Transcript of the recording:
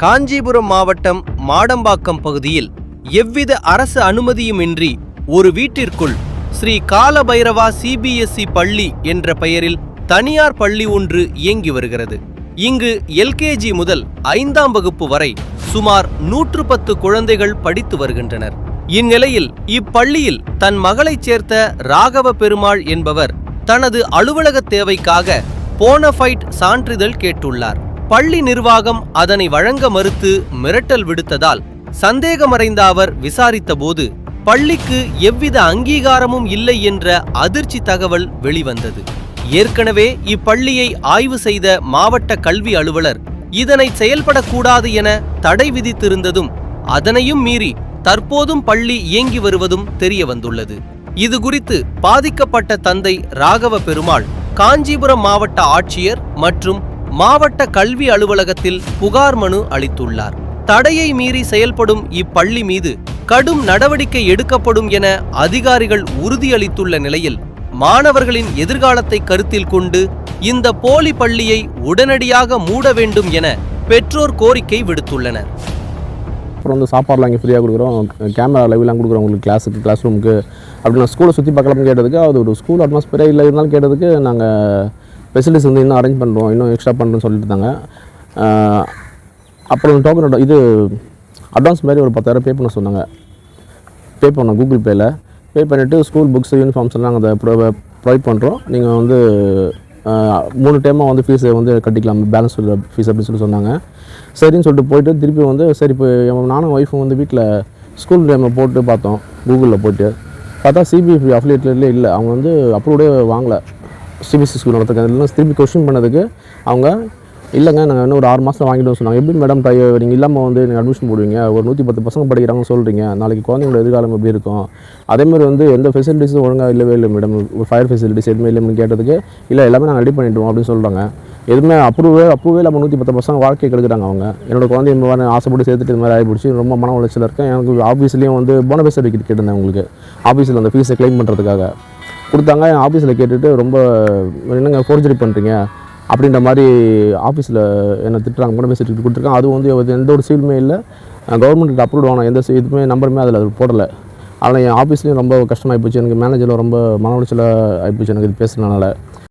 காஞ்சிபுரம் மாவட்டம் மாடம்பாக்கம் பகுதியில் எவ்வித அரசு அனுமதியுமின்றி ஒரு வீட்டிற்குள் ஸ்ரீ காலபைரவா சிபிஎஸ்இ பள்ளி என்ற பெயரில் தனியார் பள்ளி ஒன்று இயங்கி வருகிறது. இங்கு எல்கேஜி முதல் 5ஆம் வகுப்பு வரை சுமார் 110 குழந்தைகள் படித்து வருகின்றனர். இந்நிலையில் இப்பள்ளியில் தன் மகளைச் சேர்த்த ராகவ பெருமாள் என்பவர் தனது அலுவலக தேவைக்காக போனஃபைட் சான்றிதழ் கேட்டுள்ளார். பள்ளி நிர்வாகம் அதனை வழங்க மறுத்து மிரட்டல் விடுத்ததால் சந்தேகமடைந்த அவர் விசாரித்தபோது பள்ளிக்கு எவ்வித அங்கீகாரமும் இல்லை என்ற அதிர்ச்சி தகவல் வெளிவந்தது. ஏற்கனவே இப்பள்ளியை ஆய்வு செய்த மாவட்ட கல்வி அலுவலர் இதனை செயல்படக்கூடாது என தடை விதித்திருந்ததும் அதனையும் மீறி தற்போதும் பள்ளி இயங்கி வருவதும் தெரிய வந்துள்ளது. இது குறித்து பாதிக்கப்பட்ட தந்தை ராகவ பெருமாள் காஞ்சிபுரம் மாவட்ட ஆட்சியர் மற்றும் மாவட்ட கல்வி அலுவலகத்தில் புகார் மனு அளித்துள்ளார். தடையை மீறி செயல்படும் இப்பள்ளி மீது கடும் நடவடிக்கை எடுக்கப்படும் என அதிகாரிகள் உறுதியளித்துள்ள நிலையில் மாணவர்களின் எதிர்காலத்தை கருத்தில் கொண்டு இந்த போலி பள்ளியை உடனடியாக மூட வேண்டும் என பெற்றோர் கோரிக்கை விடுத்துள்ளனர். அப்புறம் வந்து சாப்பாடுலாம் இங்கே ஃப்ரீயாக கொடுக்குறோம், கேமரா லைவ்லாம் கொடுக்குறோம் உங்களுக்கு கிளாஸ் ரூமுக்கு அப்படின்னு நான் ஸ்கூலை சுற்றி பார்க்கலாம்னு கேட்டதுக்கு அது ஒரு ஸ்கூல் அட்மாஸ்பியரே இல்லை இருந்தாலும் கேட்டதுக்கு நாங்கள் ஃபெசிலிட்டிஸ் வந்து இன்னும் அரேஞ்ச் பண்ணுறோம், இன்னும் எக்ஸ்ட்ரா பண்ணுறோன்னு சொல்லிட்டு இருந்தாங்க. அப்புறம் டோக்கன் இது அட்வான்ஸ் மாதிரி ஒரு 10,000 பே பண்ண சொன்னாங்க. பே பண்ணோம் கூகுள் பேயில். பே பண்ணிவிட்டு ஸ்கூல் புக்ஸ் யூனிஃபார்ம்ஸ் எல்லாம் நாங்கள் அதை ப்ரொவைட் பண்ணுறோம், நீங்கள் வந்து 3 டைமாக வந்து ஃபீஸை வந்து கட்டிக்கலாம் பேலன்ஸ் ஃபீஸ் அப்படின்னு சொல்லி சொன்னாங்க. சரின்னு சொல்லிட்டு போயிட்டு திருப்பி வந்து சரி இப்போ நானும் ஒய்ஃபும் வந்து வீட்டில் ஸ்கூல் டைமில் போட்டு பார்த்தோம், கூகுளில் போட்டு பார்த்தா சிபிஎஸ்இ அஃபிலியேட்லேயே இல்லை. அவங்க வந்து அப்ரூவ்டே வாங்கலை சிபிஎஸ்சி ஸ்கூல் நடத்துக்காங்க. இல்லைன்னா திருப்பி கொஸ்டின் பண்ணதுக்கு அவங்க இல்லைங்க நாங்கள் இன்னும் ஒரு 6 மாதத்தில் வாங்கிட்டு சொன்னாங்க. எப்படி மேடம் நீங்கள் இல்லாமல் வந்து நீங்கள் அட்மிஷன் போடுவீங்க, ஒரு 110 பசங்க படிக்கிறாங்கன்னு சொல்கிறீங்க, நாளைக்கு குழந்தைங்களோட எதிர்காலம் எப்படி இருக்கும், அதேமாதிரி வந்து எந்த ஃபெசிலிட்டிஸும் ஒழுங்காக இல்லவே இல்லை மேடம், ஒரு ஃபயர் ஃபெசிலிட்டிஸ் எதுவுமே இல்லைன்னு கேட்டதுக்கு இல்லை எல்லாமே நாங்கள் ரெடி பண்ணிவிடுவோம் அப்படின்னு சொல்கிறாங்க. எதுவுமே அப்ரூவே இல்லாமல் 110 பசங்க வாழ்க்கை கெடுக்கிறாங்க. அவங்க என்னோட குழந்தை இந்த மாதிரி ஆசைப்பட்டு சேர்த்துட்டு இது மாதிரி ஆகிடுச்சு, ரொம்ப மன உளைச்சல் இருக்கேன். எனக்கு ஆஃபீஸ்லேயும் வந்து போனஃபைட் சர்டிஃபிகேட் கேட்டிருந்தேன் உங்களுக்கு, ஆஃபீஸில் அந்த ஃபீஸை கிளைம் பண்ணுறதுக்காக கொடுத்தாங்க. ஆஃபீஸில் கேட்டுட்டு ரொம்ப என்னங்க ஃபோர்ஜரி பண்ணுறீங்க அப்படின்ற மாதிரி ஆஃபீஸில் என்ன திட்டுறாங்க, போனஃபைட் சர்டிஃபிகேட் கொடுத்துருக்காங்க. அது வந்து எந்த ஒரு சீலுமே இல்லை, கவர்மெண்ட்டுக்கு அப்ரூவ் ஆகணும், எந்த இதுவுமே நம்பருமே அதில் போடலை. ஆனால் என் ஆஃபீஸ்லேயும் ரொம்ப கஷ்டமாகி போச்சு, எனக்கு மேனேஜரில் ரொம்ப மன உளைச்சலாக ஆகிப்போச்சு எனக்கு இது பேசுகிறதுனால.